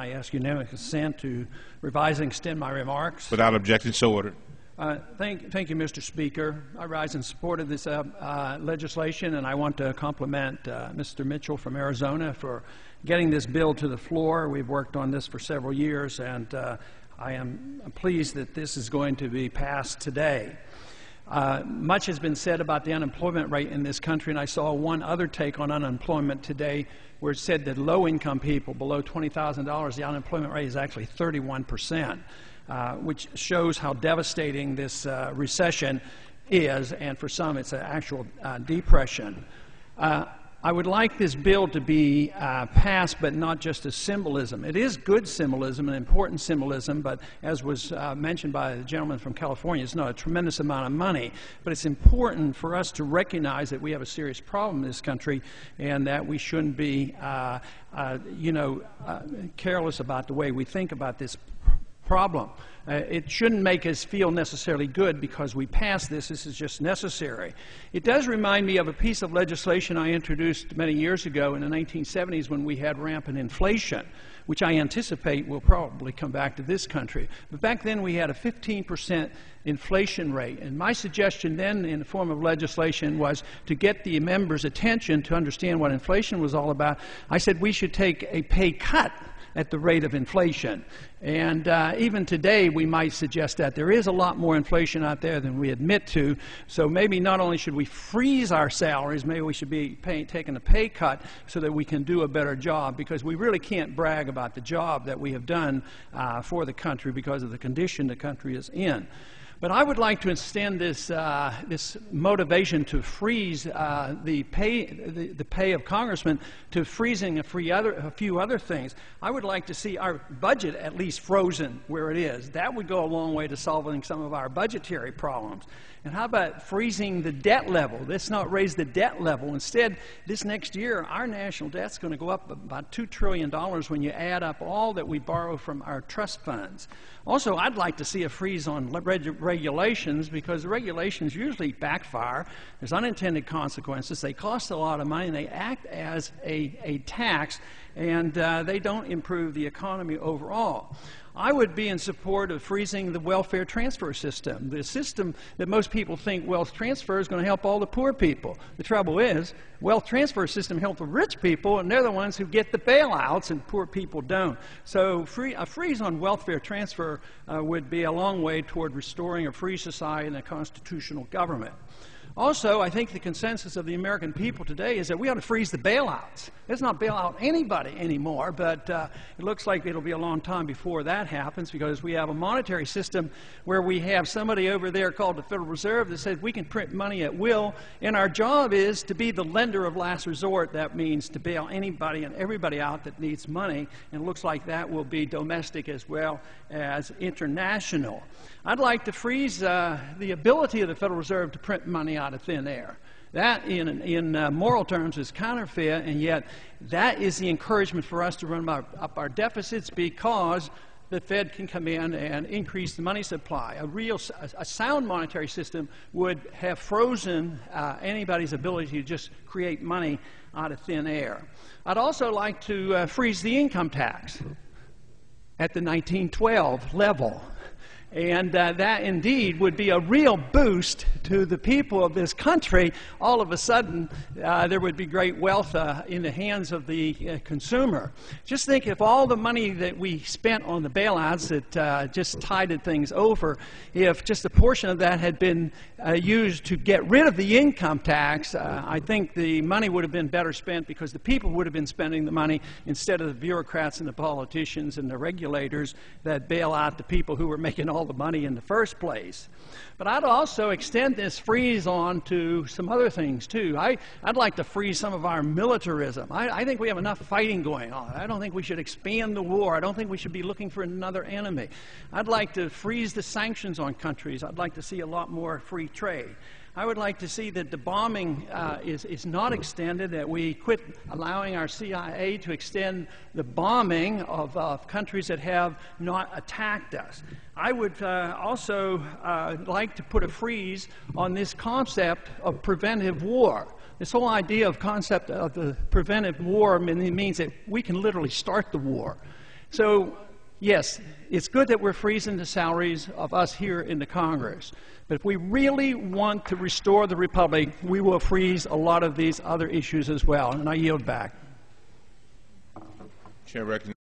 I ask unanimous consent to revise and extend my remarks. Without objection, so ordered. Thank you, Mr. Speaker. I rise in support of this legislation, and I want to compliment Mr. Mitchell from Arizona for getting this bill to the floor. We've worked on this for several years, and I am pleased that this is going to be passed today. Much has been said about the unemployment rate in this country, and I saw one other take on unemployment today where it said that low-income people below $20,000, the unemployment rate is actually 31%, which shows how devastating this recession is, and for some it's an actual depression. I would like this bill to be passed, but not just as symbolism. It is good symbolism and important symbolism, but as was mentioned by the gentleman from California, it's not a tremendous amount of money. But it's important for us to recognize that we have a serious problem in this country and that we shouldn't be, careless about the way we think about this problem. It shouldn't make us feel necessarily good because we passed this. This is just necessary. It does remind me of a piece of legislation I introduced many years ago in the 1970s when we had rampant inflation, which I anticipate will probably come back to this country. But back then we had a 15% inflation rate, and my suggestion then in the form of legislation was to get the members' attention to understand what inflation was all about. I said we should take a pay cut at the rate of inflation. And even today we might suggest that there is a lot more inflation out there than we admit to, so maybe not only should we freeze our salaries, maybe we should be taking a pay cut so that we can do a better job, because we really can't brag about the job that we have done for the country because of the condition the country is in. But I would like to extend this motivation to freeze the pay of congressmen to freezing a few other things. I would like to see our budget at least frozen where it is. That would go a long way to solving some of our budgetary problems. And how about freezing the debt level? Let's not raise the debt level. Instead, this next year, our national debt's going to go up about $2 trillion when you add up all that we borrow from our trust funds. Also, I'd like to see a freeze on regulations, because the regulations usually backfire. There's unintended consequences. They cost a lot of money, and they act as a tax, and they don't improve the economy overall. I would be in support of freezing the welfare transfer system, the system that most people think wealth transfer is going to help all the poor people. The trouble is, wealth transfer system helps the rich people, and they're the ones who get the bailouts, and poor people don't. So a freeze on welfare transfer would be a long way toward restoring a free society and a constitutional government. Also, I think the consensus of the American people today is that we ought to freeze the bailouts. Let's not bail out anybody anymore, but it looks like it'll be a long time before that happens, because we have a monetary system where we have somebody over there called the Federal Reserve that says we can print money at will, and our job is to be the lender of last resort. That means to bail anybody and everybody out that needs money, and it looks like that will be domestic as well as international. I'd like to freeze the ability of the Federal Reserve to print money out of thin air. That, in moral terms, is counterfeit, and yet that is the encouragement for us to run up our deficits, because the Fed can come in and increase the money supply. A sound monetary system would have frozen anybody's ability to just create money out of thin air. I'd also like to freeze the income tax at the 1912 level. And that indeed would be a real boost to the people of this country. All of a sudden, there would be great wealth in the hands of the consumer. Just think if all the money that we spent on the bailouts that just tided things over, if just a portion of that had been used to get rid of the income tax, I think the money would have been better spent, because the people would have been spending the money instead of the bureaucrats and the politicians and the regulators that bail out the people who were making all the money in the first place. But I'd also extend this freeze on to some other things too. I'd like to freeze some of our militarism. I think we have enough fighting going on. I don't think we should expand the war. I don't think we should be looking for another enemy. I'd like to freeze the sanctions on countries. I'd like to see a lot more free trade. I would like to see that the bombing is not extended, that we quit allowing our CIA to extend the bombing of countries that have not attacked us. I would also like to put a freeze on this concept of preventive war. This whole idea of concept of the preventive war means that we can literally start the war. So, yes, it's good that we're freezing the salaries of us here in the Congress. But if we really want to restore the Republic, we will freeze a lot of these other issues as well. And I yield back. Chair recognizes